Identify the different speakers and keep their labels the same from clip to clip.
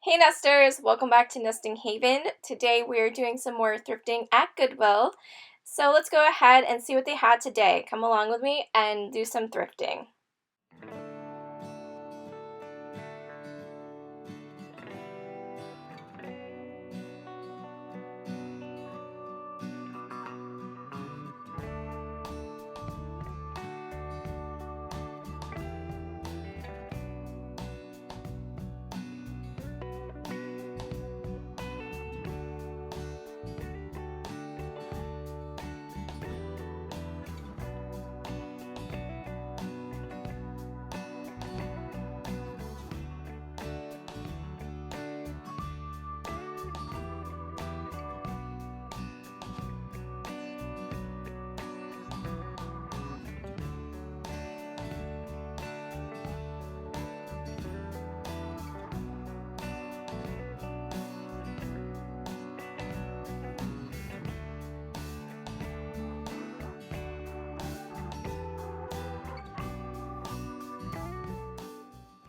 Speaker 1: Hey nesters, welcome back to Nesting Haven. Today we're doing some more thrifting at Goodwill. So let's go ahead and see what they had today. Come along with me and do some thrifting.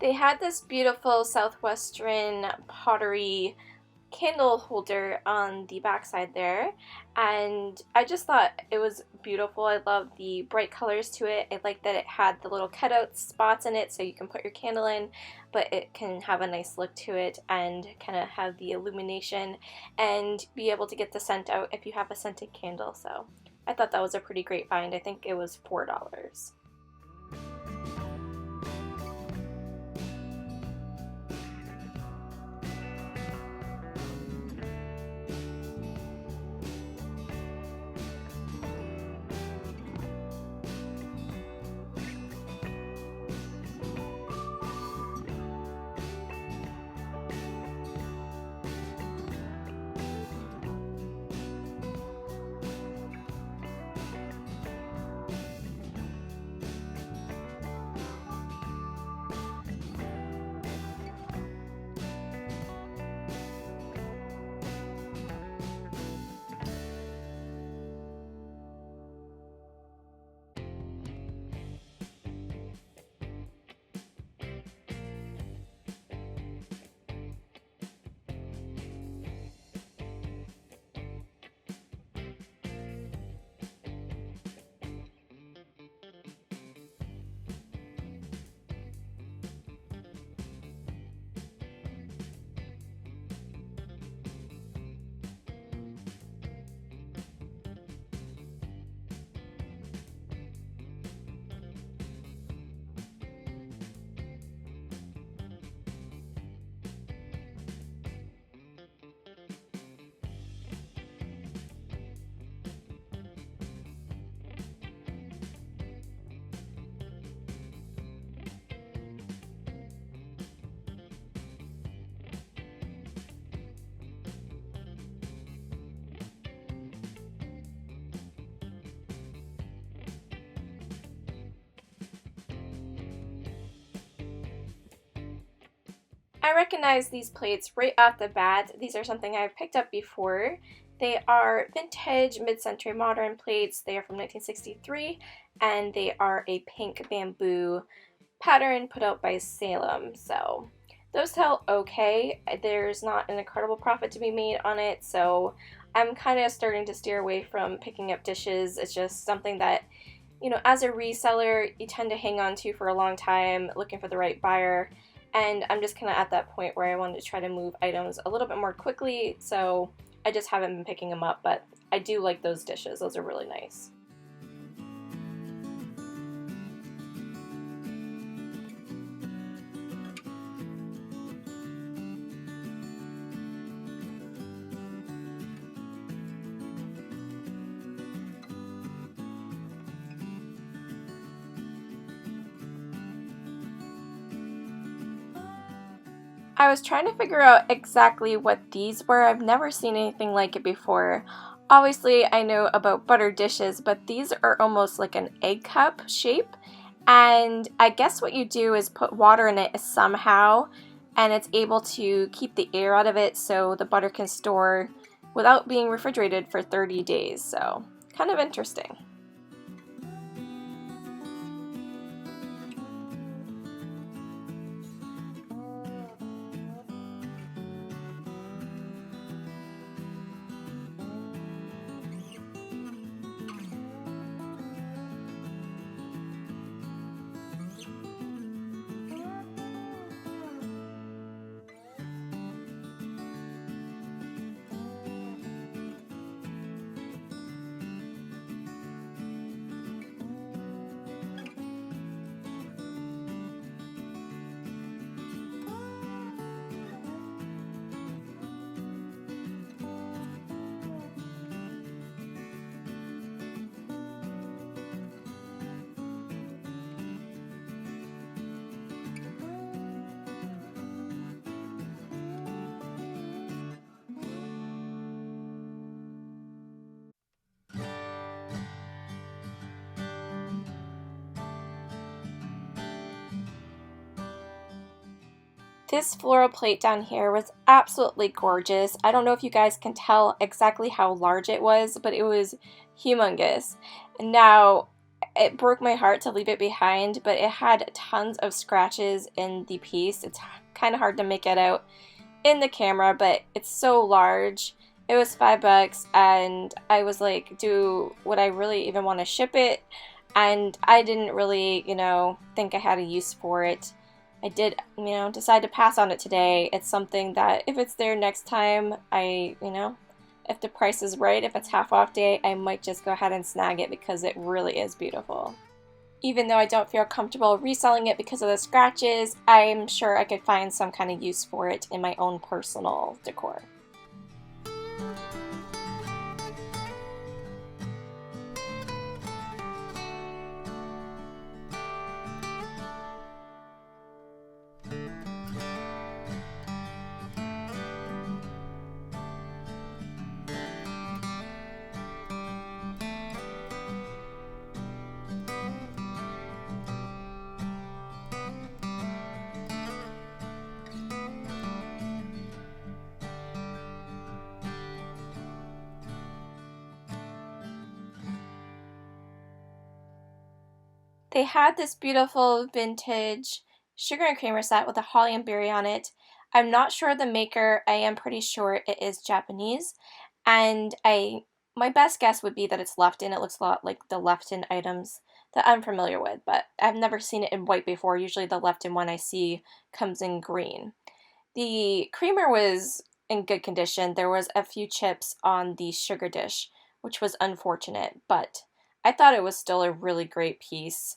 Speaker 1: They had this beautiful Southwestern Pottery candle holder on the back side there, and I just thought it was beautiful. I love the bright colors to it. I like that it had the little cutout spots in it so you can put your candle in, but it can have a nice look to it and kind of have the illumination and be able to get the scent out if you have a scented candle. So I thought that was a pretty great find. I think it was $4. I recognize these plates right off the bat. These are something I've picked up before. They are vintage mid-century modern plates. They are from 1963 and they are a pink bamboo pattern put out by Salem. So those sell okay. There's not an incredible profit to be made on it, so I'm kind of starting to steer away from picking up dishes. It's just something that, as a reseller, you tend to hang on to for a long time looking for the right buyer. And I'm just kind of at that point where I wanted to try to move items a little bit more quickly, so I just haven't been picking them up, but I do like those dishes. Those are really nice. I was trying to figure out exactly what these were. I've never seen anything like it before. Obviously, I know about butter dishes, but these are almost like an egg cup shape. And I guess what you do is put water in it somehow, and it's able to keep the air out of it so the butter can store without being refrigerated for 30 days. So, kind of interesting. This floral plate down here was absolutely gorgeous. I don't know if you guys can tell exactly how large it was, but it was humongous. Now, it broke my heart to leave it behind, but it had tons of scratches in the piece. It's kind of hard to make it out in the camera, but it's so large. It was $5 and I was like, would I really even want to ship it? And I didn't really, think I had a use for it. I did, decide to pass on it today. It's something that if it's there next time, if the price is right, if it's half off day, I might just go ahead and snag it because it really is beautiful. Even though I don't feel comfortable reselling it because of the scratches, I'm sure I could find some kind of use for it in my own personal decor. They had this beautiful vintage sugar and creamer set with a holly and berry on it. I'm not sure the maker. I am pretty sure it is Japanese. And my best guess would be that it's Lefton. It looks a lot like the Lefton items that I'm familiar with, but I've never seen it in white before. Usually the Lefton one I see comes in green. The creamer was in good condition. There was a few chips on the sugar dish, which was unfortunate, but I thought it was still a really great piece.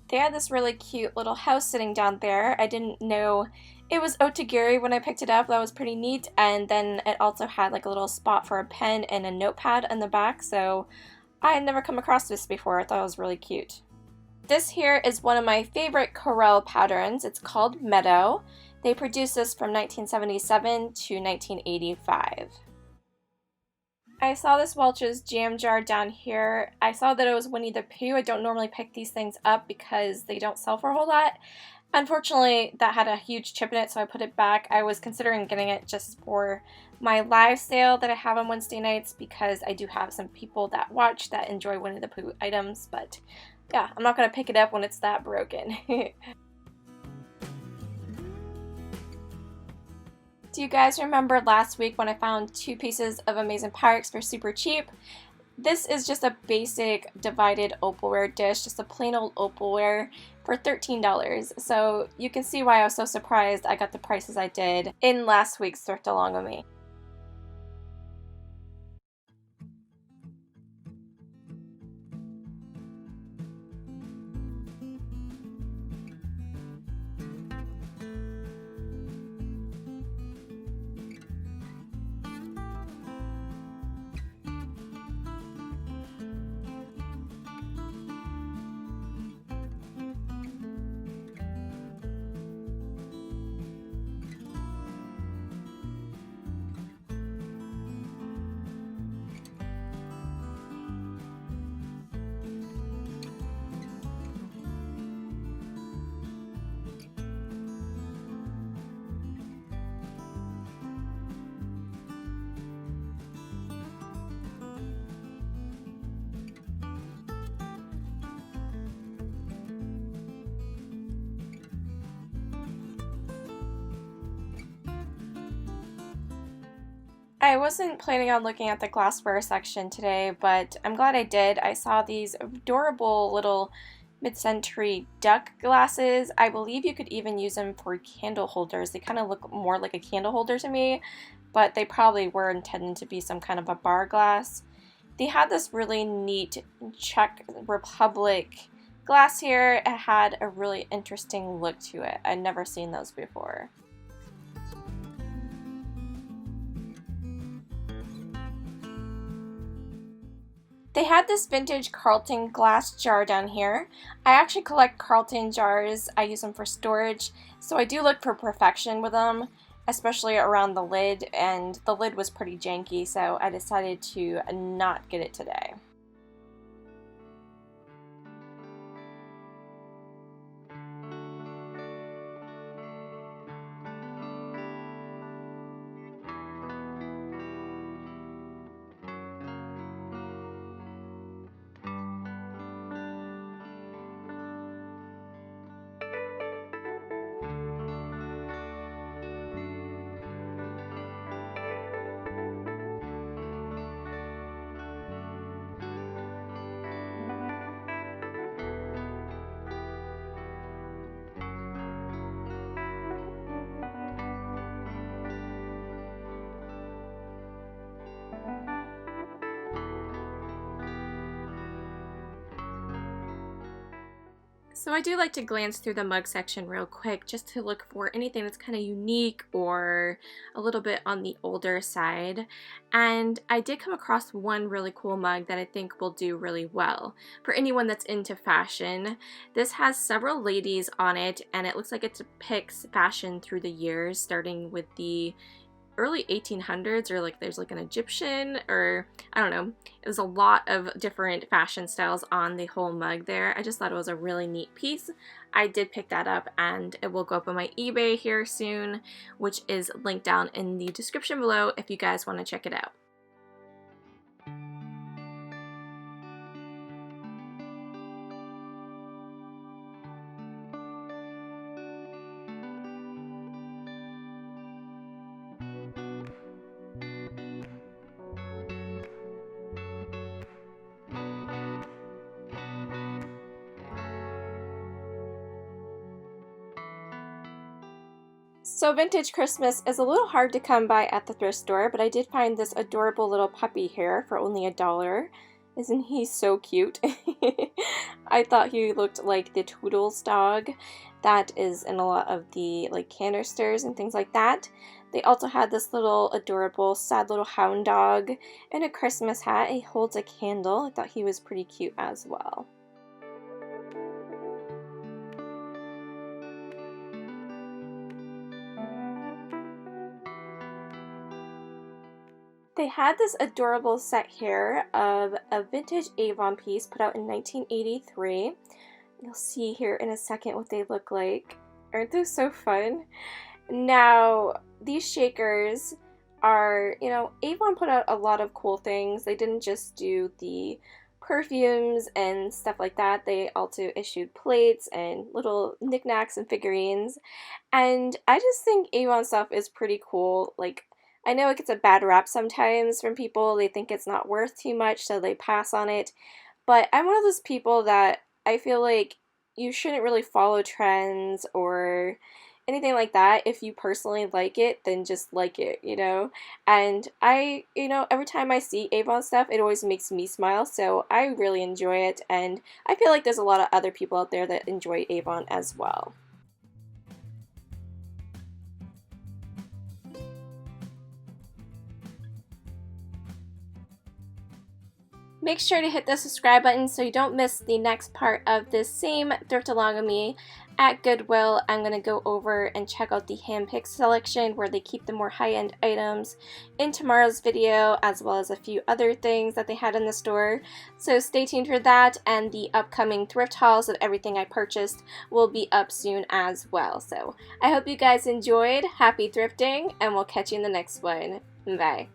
Speaker 1: They had this really cute little house sitting down there. I didn't know it was otagiri when I picked it up. That was pretty neat. And then it also had like a little spot for a pen and a notepad in the back. So I had never come across this before. I thought it was really cute. This here is one of my favorite Corel patterns. It's called Meadow. They produced this from 1977 to 1985. I saw this Welch's jam jar down here. I saw that it was Winnie the Pooh. I don't normally pick these things up because they don't sell for a whole lot. Unfortunately, that had a huge chip in it, so I put it back. I was considering getting it just for my live sale that I have on Wednesday nights because I do have some people that watch that enjoy Winnie the Pooh items, but yeah, I'm not going to pick it up when it's that broken. Do you guys remember last week when I found 2 pieces of amazing Pyrex for super cheap? This is just a basic divided opalware dish, just a plain old opalware for $13. So you can see why I was so surprised I got the prices I did in last week's Thrift Along with Me. I wasn't planning on looking at the glassware section today, but I'm glad I did. I saw these adorable little mid-century duck glasses. I believe you could even use them for candle holders. They kind of look more like a candle holder to me, but they probably were intended to be some kind of a bar glass. They had this really neat Czech Republic glass here. It had a really interesting look to it. I'd never seen those before. They had this vintage Carlton glass jar down here. I actually collect Carlton jars. I use them for storage, so I do look for perfection with them, especially around the lid, and the lid was pretty janky, so I decided to not get it today. So I do like to glance through the mug section real quick just to look for anything that's kind of unique or a little bit on the older side. And I did come across one really cool mug that I think will do really well for anyone that's into fashion. This has several ladies on it, and it looks like it depicts fashion through the years, starting with the early 1800s, or like there's like an Egyptian, or I don't know. There's a lot of different fashion styles on the whole mug there. I just thought it was a really neat piece. I did pick that up, and it will go up on my eBay here soon, which is linked down in the description below if you guys want to check it out. So vintage Christmas is a little hard to come by at the thrift store, but I did find this adorable little puppy here for only $1. Isn't he so cute? I thought he looked like the Toodles dog that is in a lot of the like canisters and things like that. They also had this little adorable sad little hound dog in a Christmas hat. He holds a candle. I thought he was pretty cute as well. They had this adorable set here of a vintage Avon piece put out in 1983. You'll see here in a second what they look like. Aren't those so fun? Now, these shakers are, you know, Avon put out a lot of cool things. They didn't just do the perfumes and stuff like that. They also issued plates and little knickknacks and figurines. And I just think Avon stuff is pretty cool. Like, I know it gets a bad rap sometimes from people. They think it's not worth too much, so they pass on it. But I'm one of those people that I feel like you shouldn't really follow trends or anything like that. If you personally like it, then just like it, you know? And every time I see Avon stuff, it always makes me smile, so I really enjoy it. And I feel like there's a lot of other people out there that enjoy Avon as well. Make sure to hit the subscribe button so you don't miss the next part of this same thrift along with me. At Goodwill, I'm going to go over and check out the handpicked selection where they keep the more high-end items in tomorrow's video, as well as a few other things that they had in the store. So stay tuned for that, and the upcoming thrift hauls of everything I purchased will be up soon as well. So I hope you guys enjoyed. Happy thrifting, and we'll catch you in the next one. Bye.